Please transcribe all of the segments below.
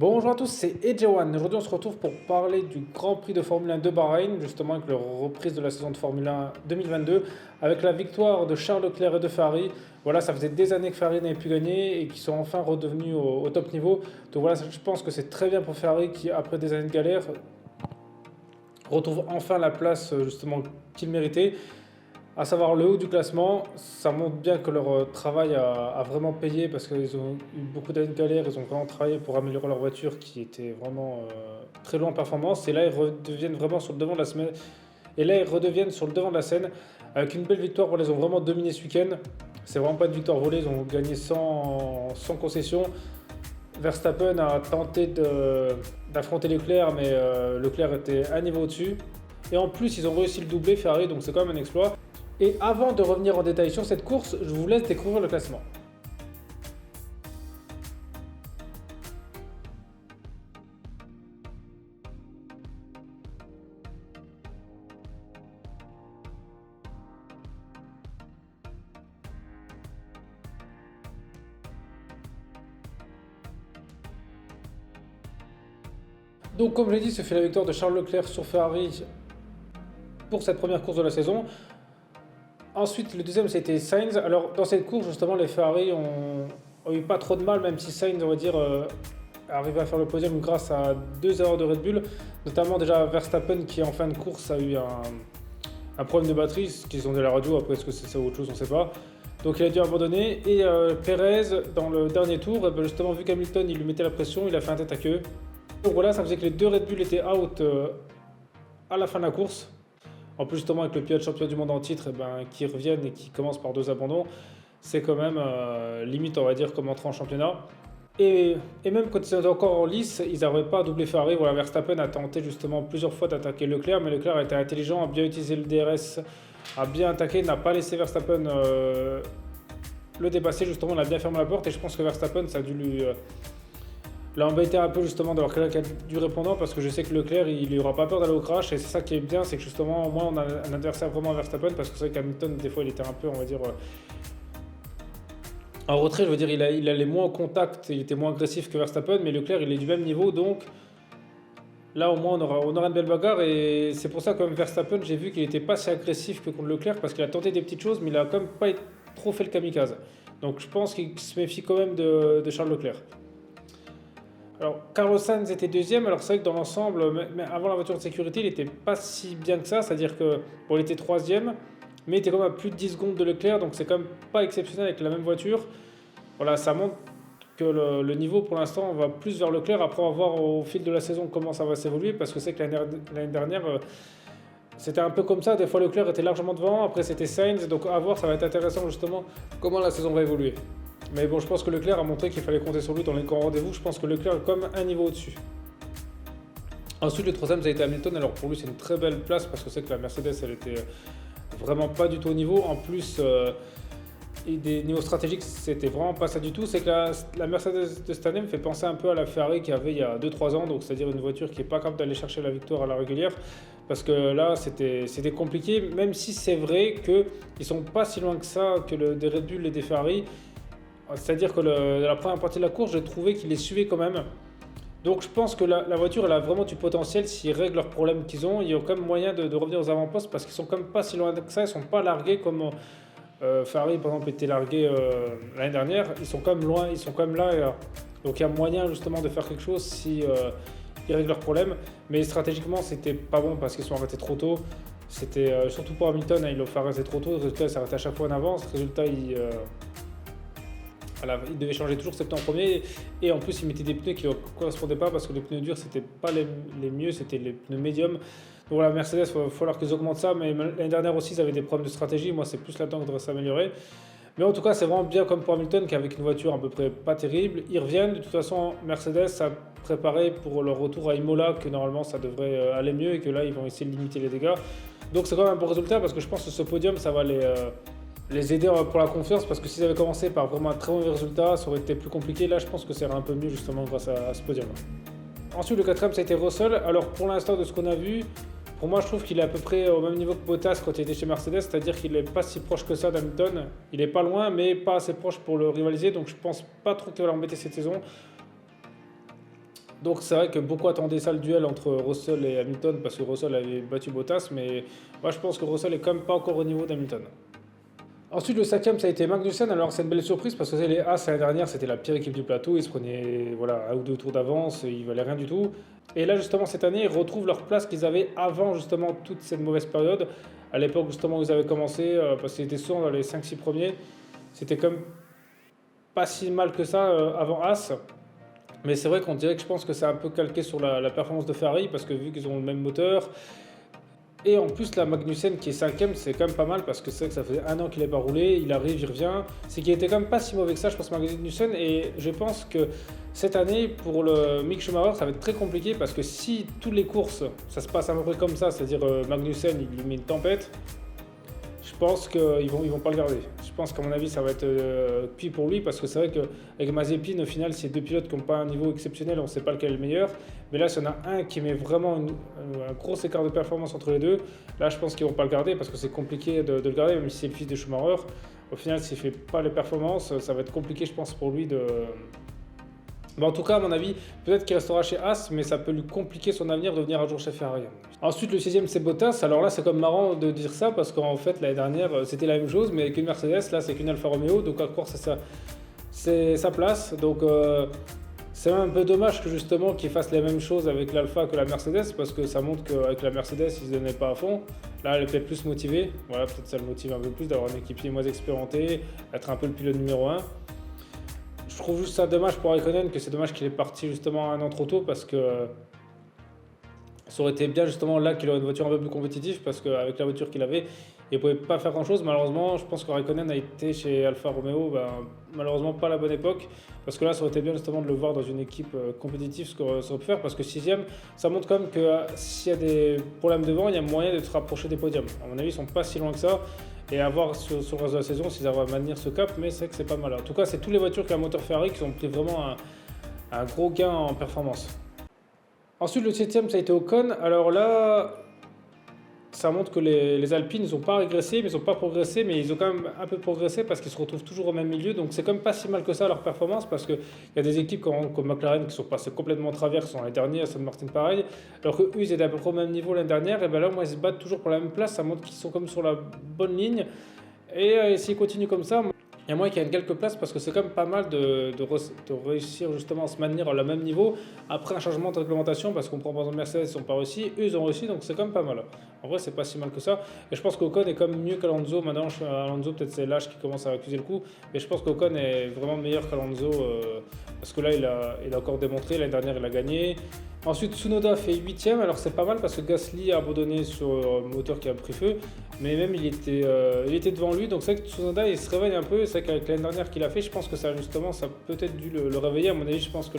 Bonjour à tous, c'est Ejewan. Aujourd'hui, on se retrouve pour parler du Grand Prix de Formule 1 de Bahreïn, justement avec la reprise de la saison de Formule 1 2022, avec la victoire de Charles Leclerc et de Ferrari. Voilà, ça faisait des années que Ferrari n'avait plus gagné et qui sont enfin redevenus au top niveau. Donc voilà, je pense que c'est très bien pour Ferrari qui, après des années de galère, retrouve enfin la place justement qu'il méritait, à savoir le haut du classement. Ça montre bien que leur travail a vraiment payé parce qu'ils ont eu beaucoup d'années de galère, ils ont vraiment travaillé pour améliorer leur voiture qui était vraiment très loin en performance. Et là, ils redeviennent vraiment sur le devant de la semaine. Et là, ils redeviennent sur le devant de la scène avec une belle victoire. Voilà, ils ont vraiment dominé ce week-end. C'est vraiment pas une victoire volée, ils ont gagné sans concession. Verstappen a tenté d'affronter Leclerc, mais Leclerc était un niveau au-dessus. Et en plus, ils ont réussi le doublé Ferrari, donc c'est quand même un exploit. Et avant de revenir en détail sur cette course, je vous laisse découvrir le classement. Donc comme je l'ai dit, ce fait la victoire de Charles Leclerc sur Ferrari pour cette première course de la saison. Ensuite, le deuxième, c'était Sainz. Alors dans cette course, justement, les Ferrari ont eu pas trop de mal, même si Sainz, on va dire, arrivé à faire le podium grâce à deux erreurs de Red Bull. Notamment déjà Verstappen qui en fin de course a eu un problème de batterie, ce qu'ils ont dit à la radio, après est-ce que c'est ça ou autre chose, on ne sait pas. Donc il a dû abandonner. Et Perez, dans le dernier tour, eh ben, justement vu qu'Hamilton il lui mettait la pression, il a fait un tête à queue. Donc voilà, ça faisait que les deux Red Bull étaient out à la fin de la course. En plus justement avec le pilote champion du monde en titre, eh ben, qui reviennent et qui commencent par deux abandons, c'est quand même limite on va dire comme entrer en championnat. Et même quand ils étaient encore en lice, ils n'arrivaient pas à doubler Ferrari. Voilà, Verstappen a tenté justement plusieurs fois d'attaquer Leclerc, mais Leclerc a été intelligent, a bien utilisé le DRS, a bien attaqué, n'a pas laissé Verstappen le dépasser. Justement, il a bien fermé la porte et je pense que Verstappen, ça a dû l'a embêté un peu justement d'avoir quelqu'un qui a du répondant parce que je sais que Leclerc il n'aura pas peur d'aller au crash et c'est ça qui est bien, c'est que justement au moins on a un adversaire vraiment à Verstappen parce que c'est vrai qu'Hamilton des fois il était un peu on va dire en retrait, je veux dire, il allait moins au contact, il était moins agressif que Verstappen, mais Leclerc, il est du même niveau, donc là, au moins, on aura une belle bagarre. Et c'est pour ça que même Verstappen, j'ai vu qu'il n'était pas si agressif que contre Leclerc, parce qu'il a tenté des petites choses, mais il a quand même pas trop fait le kamikaze. Donc je pense qu'il se méfie quand même de Charles Leclerc. Alors, Carlos Sainz était deuxième, alors c'est vrai que dans l'ensemble, mais avant la voiture de sécurité, il n'était pas si bien que ça, c'est-à-dire que, bon, il était troisième, mais il était quand même à plus de 10 secondes de Leclerc, donc c'est quand même pas exceptionnel avec la même voiture. Voilà, ça montre que le niveau pour l'instant va plus vers Leclerc. Après, on va voir au fil de la saison comment ça va s'évoluer, parce que c'est que l'année dernière, c'était un peu comme ça. Des fois, Leclerc était largement devant, après c'était Sainz, donc à voir, ça va être intéressant justement comment la saison va évoluer. Mais bon, je pense que Leclerc a montré qu'il fallait compter sur lui dans les grands rendez-vous. Je pense que Leclerc est comme un niveau au-dessus. Ensuite, le troisième, ça a été Hamilton. Alors pour lui, c'est une très belle place parce que c'est que la Mercedes, elle était vraiment pas du tout au niveau. En plus, et des niveaux stratégiques, c'était vraiment pas ça du tout. C'est que la Mercedes de cette année me fait penser un peu à la Ferrari qu'il y avait il y a 2-3 ans, donc c'est-à-dire une voiture qui n'est pas capable d'aller chercher la victoire à la régulière. Parce que là, c'était compliqué, même si c'est vrai qu'ils ne sont pas si loin que ça que des Red Bull et des Ferrari. C'est-à-dire que la première partie de la course, j'ai trouvé qu'ils les suivaient quand même. Donc je pense que la voiture, elle a vraiment du potentiel s'ils règlent leurs problèmes qu'ils ont. Il y a quand même moyen de revenir aux avant-postes parce qu'ils sont quand même pas si loin que ça. Ils sont pas largués comme Ferrari, par exemple, était largué l'année dernière. Ils sont quand même loin, ils sont quand même là. Donc il y a moyen justement de faire quelque chose si ils règlent leurs problèmes. Mais stratégiquement, c'était pas bon parce qu'ils sont arrêtés trop tôt. C'était surtout pour Hamilton, hein, il l'a fait arrêter trop tôt. Le résultat, il s'arrête à chaque fois en avance. Le résultat, il devait changer toujours ses pneus en premier et en plus il mettait des pneus qui ne correspondaient pas parce que les pneus durs c'était pas les mieux, c'était les pneus médiums. Donc voilà, Mercedes, il va falloir qu'ils augmentent ça, mais l'année dernière aussi ils avaient des problèmes de stratégie, moi c'est plus là-dedans que devrait s'améliorer. Mais en tout cas c'est vraiment bien comme pour Hamilton qu'avec une voiture à peu près pas terrible, ils reviennent. De toute façon Mercedes a préparé pour leur retour à Imola que normalement ça devrait aller mieux et que là ils vont essayer de limiter les dégâts. Donc c'est quand même un bon résultat parce que je pense que ce podium ça va les aider pour la confiance parce que s'ils avaient commencé par vraiment un très mauvais résultat, ça aurait été plus compliqué. Là, je pense que ça ira un peu mieux justement grâce à ce podium. Ensuite, le quatrième, ça a été Russell. Alors, pour l'instant, de ce qu'on a vu, pour moi, je trouve qu'il est à peu près au même niveau que Bottas quand il était chez Mercedes, c'est-à-dire qu'il n'est pas si proche que ça d'Hamilton. Il est pas loin, mais pas assez proche pour le rivaliser, donc je pense pas trop qu'il va l'embêter cette saison. Donc c'est vrai que beaucoup attendaient ça, le duel entre Russell et Hamilton, parce que Russell avait battu Bottas, mais moi je pense que Russell est quand même pas encore au niveau d'Hamilton. Ensuite, le cinquième, ça a été Magnussen. Alors, c'est une belle surprise parce que les As, l'année dernière, c'était la pire équipe du plateau. Ils se prenaient voilà, un ou deux tours d'avance, ils valaient rien du tout. Et là, justement, cette année, ils retrouvent leur place qu'ils avaient avant, justement, toute cette mauvaise période. À l'époque, justement, où ils avaient commencé, parce qu'ils étaient souvent dans les 5-6 premiers. C'était quand même pas si mal que ça avant As. Mais c'est vrai qu'on dirait que je pense que c'est un peu calqué sur la performance de Ferrari parce que vu qu'ils ont le même moteur, et en plus, la Magnussen qui est cinquième, c'est quand même pas mal parce que c'est vrai que ça faisait un an qu'il n'est pas roulé, il arrive, il revient. C'est qu'il était quand même pas si mauvais que ça, je pense, Magnussen. Et je pense que cette année, pour le Mick Schumacher, ça va être très compliqué parce que si toutes les courses, ça se passe à peu près comme ça, c'est-à-dire Magnussen, il lui met une tempête, je pense qu'ils vont pas le garder. Je pense qu'à mon avis, ça va être cuit pour lui parce que c'est vrai qu'avec Mazepin, au final, c'est deux pilotes qui n'ont pas un niveau exceptionnel, on ne sait pas lequel est le meilleur. Mais là, s'il y en a un qui met vraiment un gros écart de performance entre les deux, là, je pense qu'ils ne vont pas le garder parce que c'est compliqué de le garder, même si c'est le fils de Schumacher. Au final, s'il ne fait pas les performances, ça va être compliqué, je pense, pour lui de. Mais en tout cas, à mon avis, peut-être qu'il restera chez As, mais ça peut lui compliquer son avenir de venir un jour chez Ferrari. Ensuite, le sixième, c'est Bottas. Alors là, c'est comme marrant de dire ça parce qu'en fait, l'année dernière, c'était la même chose, mais avec une Mercedes. Là, c'est qu'une Alfa Romeo. Donc, à croire, c'est sa place. Donc, c'est même un peu dommage que justement qu'il fasse les mêmes choses avec l'Alfa que la Mercedes parce que ça montre qu'avec la Mercedes, ils ne se donnaient pas à fond. Là, elle est peut-être plus motivée. Voilà, peut-être ça le motive un peu plus d'avoir un équipier moins expérimenté, être un peu le pilote numéro un. Je trouve juste ça dommage pour Raikkonen, que c'est dommage qu'il est parti justement un an trop tôt parce que ça aurait été bien justement là qu'il aurait une voiture un peu plus compétitive parce qu'avec la voiture qu'il avait, il ne pouvait pas faire grand chose. Malheureusement, je pense que Raikkonen a été chez Alfa Romeo, malheureusement pas à la bonne époque parce que là ça aurait été bien justement de le voir dans une équipe compétitive, ce que ça aurait pu faire parce que sixième, ça montre quand même que s'il y a des problèmes devant, il y a moyen de se rapprocher des podiums. À mon avis, ils sont pas si loin que ça. Et à voir sur le reste de la saison s'ils arrivent à maintenir ce cap, mais c'est vrai que c'est pas mal. En tout cas, c'est toutes les voitures qui ont un moteur Ferrari qui ont pris vraiment un gros gain en performance. Ensuite, le septième, ça a été Ocon. Alors là, ça montre que les Alpines, ils n'ont pas régressé, mais ils n'ont pas progressé, mais ils ont quand même un peu progressé parce qu'ils se retrouvent toujours au même milieu. Donc c'est quand même pas si mal que ça leur performance parce qu'il y a des équipes comme McLaren qui sont passées complètement en travers, qui sont l'année dernière, Aston Martin pareil, alors qu'eux, ils étaient à peu près au même niveau l'année dernière. Et bien là, moi, ils se battent toujours pour la même place. Ça montre qu'ils sont comme sur la bonne ligne. Et s'ils continuent comme ça, il y a moyen qu'il y ait quelques places parce que c'est quand même pas mal de réussir justement à se maintenir à le même niveau après un changement de réglementation parce qu'on prend par exemple Mercedes, ils n'ont pas réussi, eux ils ont réussi donc c'est quand même pas mal. En vrai, c'est pas si mal que ça. Et je pense qu'Ocon est quand même mieux qu'Alonso. Maintenant, Alonso, peut-être c'est l'âge qui commence à accuser le coup, mais je pense qu'Ocon est vraiment meilleur qu'Alonso parce que là il a encore démontré, l'année dernière il a gagné. Ensuite, Tsunoda fait 8ème, alors c'est pas mal parce que Gasly a abandonné sur le moteur qui a pris feu, mais même il était devant lui, donc c'est vrai que Tsunoda il se réveille un peu. C'est vrai qu'avec l'année dernière qu'il a fait, je pense que ça justement ça a peut-être dû le réveiller. À mon avis, je pense que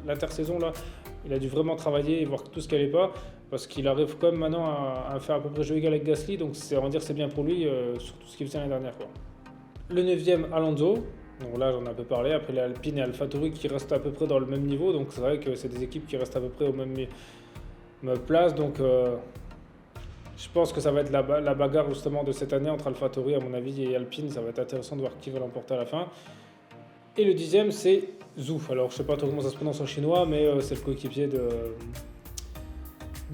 l'intersaison là, il a dû vraiment travailler et voir tout ce qui allait pas, parce qu'il arrive quand même maintenant à faire à peu près jeu égal avec Gasly, donc on va dire c'est bien pour lui sur tout ce qu'il faisait l'année dernière, quoi. Le 9ème, Alonso. Donc là, j'en ai un peu parlé. Après, les Alpine et AlphaTauri qui restent à peu près dans le même niveau. Donc c'est vrai que c'est des équipes qui restent à peu près au même place. Donc je pense que ça va être la bagarre justement de cette année entre AlphaTauri, à mon avis, et Alpine. Ça va être intéressant de voir qui va l'emporter à la fin. Et le 10ème, c'est Zhou. Alors je sais pas trop comment ça se prononce en chinois, mais c'est le coéquipier de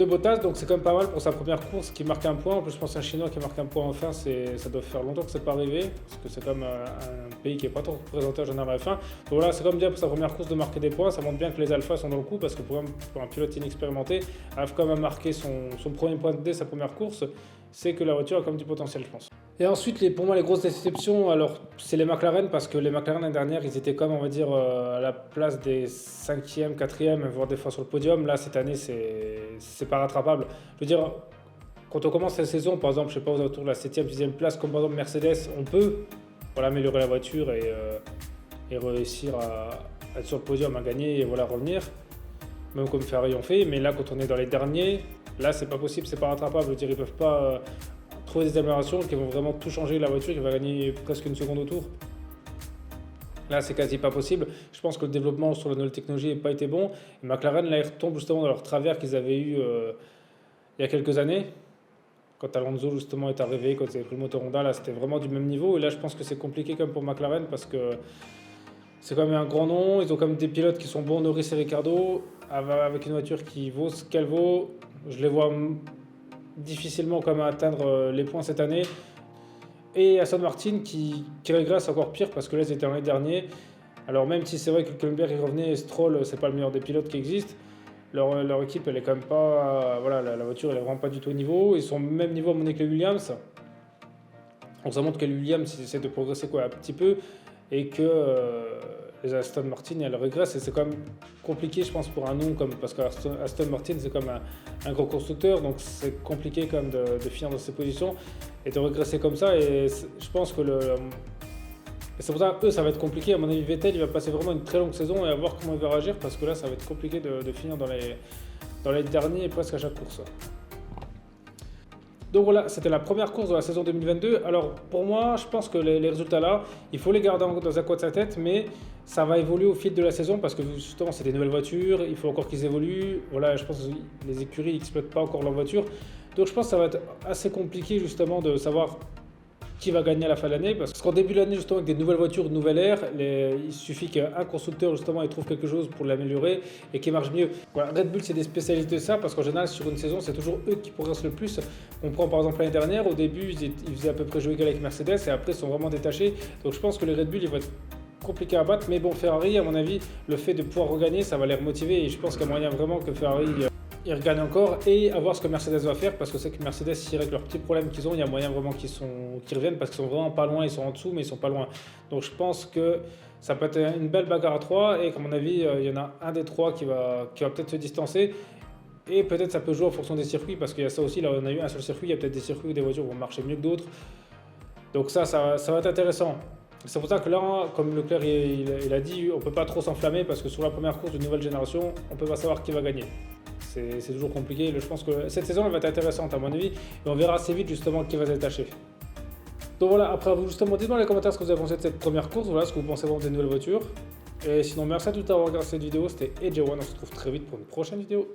Bottas, donc c'est quand même pas mal pour sa première course qui marque un point. En plus, je pense qu'un Chinois qui marque un point en F1, ça doit faire longtemps que c'est pas arrivé, parce que c'est quand même un pays qui est pas trop représenté en général à la F1. Donc voilà, c'est quand même bien pour sa première course de marquer des points. Ça montre bien que les Alphas sont dans le coup, parce que pour un pilote inexpérimenté, arrive quand même à marquer son premier point dès sa première course. C'est que la voiture a quand même du potentiel, je pense. Et ensuite, pour moi, les grosses déceptions, alors c'est les McLaren, parce que les McLaren l'année dernière, ils étaient comme, on va dire, à la place des 5e, 4e, voire des fois sur le podium. Là, cette année, c'est pas rattrapable. Je veux dire, quand on commence la saison, par exemple, je sais pas, autour de la 7e, 6e place, comme par exemple Mercedes, on peut voilà, améliorer la voiture et réussir à être sur le podium, à gagner et voilà, revenir. Même comme Ferrari ont fait. Mais là, quand on est dans les derniers, là, c'est pas possible, c'est pas rattrapable. Je veux dire, ils peuvent pas trouver des améliorations qui vont vraiment tout changer la voiture, qui va gagner presque une seconde au tour. Là, c'est quasi pas possible. Je pense que le développement sur la nouvelle technologie n'a pas été bon. Et McLaren, là, ils retombent justement dans leur travers qu'ils avaient eu il y a quelques années. Quand Alonso, justement, est arrivé, quand ils avaient pris le moteur Honda, là, c'était vraiment du même niveau. Et là, je pense que c'est compliqué comme pour McLaren parce que c'est quand même un grand nom. Ils ont quand même des pilotes qui sont bons, Norris et Ricardo, avec une voiture qui vaut ce qu'elle vaut. Je les vois difficilement quand même atteindre les points cette année. Et Aston Martin qui régresse encore pire parce que là, ils étaient l'année dernière. Alors même si c'est vrai que Hülkenberg il revenait, Stroll, c'est pas le meilleur des pilotes qui existent. Leur équipe, elle est quand même pas. Voilà, la voiture, elle est vraiment pas du tout au niveau. Ils sont au même niveau à mon avis que les Williams. Donc ça montre que les Williams, ils essaient de progresser quoi, un petit peu. Et que les Aston Martin, elles régressent. Et c'est quand même compliqué, je pense, pour un nom comme. Parce qu'Aston Martin, c'est comme un gros constructeur. Donc c'est compliqué quand même de finir dans ces positions. Et de régresser comme ça. Et je pense que et c'est pour ça que eux, ça va être compliqué. À mon avis, Vettel, il va passer vraiment une très longue saison et à voir comment il va réagir parce que là, ça va être compliqué de finir dans les derniers et presque à chaque course. Donc voilà, c'était la première course de la saison 2022. Alors pour moi, je pense que les résultats là, il faut les garder dans un coin de sa tête, mais ça va évoluer au fil de la saison parce que justement, c'est des nouvelles voitures, il faut encore qu'ils évoluent. Voilà, je pense que les écuries n'exploitent pas encore leurs voitures. Donc je pense que ça va être assez compliqué justement de savoir qui va gagner à la fin de l'année. Parce qu'en début de l'année, justement, avec des nouvelles voitures, de nouvelle ère, il suffit qu'un constructeur, justement, il trouve quelque chose pour l'améliorer et qui marche mieux. Voilà, Red Bull, c'est des spécialistes de ça parce qu'en général, sur une saison, c'est toujours eux qui progressent le plus. On prend par exemple l'année dernière, au début, ils faisaient à peu près jouer égal avec Mercedes et après, ils sont vraiment détachés. Donc je pense que les Red Bull, ils vont être compliqués à battre. Mais bon, Ferrari, à mon avis, le fait de pouvoir regagner, ça va les remotiver et je pense qu'il y a moyen vraiment que Ferrari ils regagnent encore et à voir ce que Mercedes va faire parce que c'est que Mercedes, s'ils règlent leurs petits problèmes qu'ils ont, il y a moyen vraiment qu'ils reviennent parce qu'ils sont vraiment pas loin, ils sont en dessous mais ils sont pas loin. Donc je pense que ça peut être une belle bagarre à 3 et qu'à mon avis, il y en a un des trois qui va peut-être se distancer et peut-être ça peut jouer en fonction des circuits parce qu'il y a ça aussi, là on a eu un seul circuit, il y a peut-être des circuits où des voitures vont marcher mieux que d'autres. Donc ça va être intéressant. C'est pour ça que là, comme Leclerc il a dit, on ne peut pas trop s'enflammer parce que sur la première course de nouvelle génération, on ne peut pas savoir qui va gagner. C'est toujours compliqué. Je pense que cette saison elle va être intéressante à mon avis et on verra assez vite justement qui va se détacher. Donc voilà, après vous justement dites dans les commentaires ce que vous avez pensé de cette première course, voilà ce que vous pensez vraiment des nouvelles voitures. Et sinon merci à tous d'avoir regardé cette vidéo, c'était AJ1, on se retrouve très vite pour une prochaine vidéo.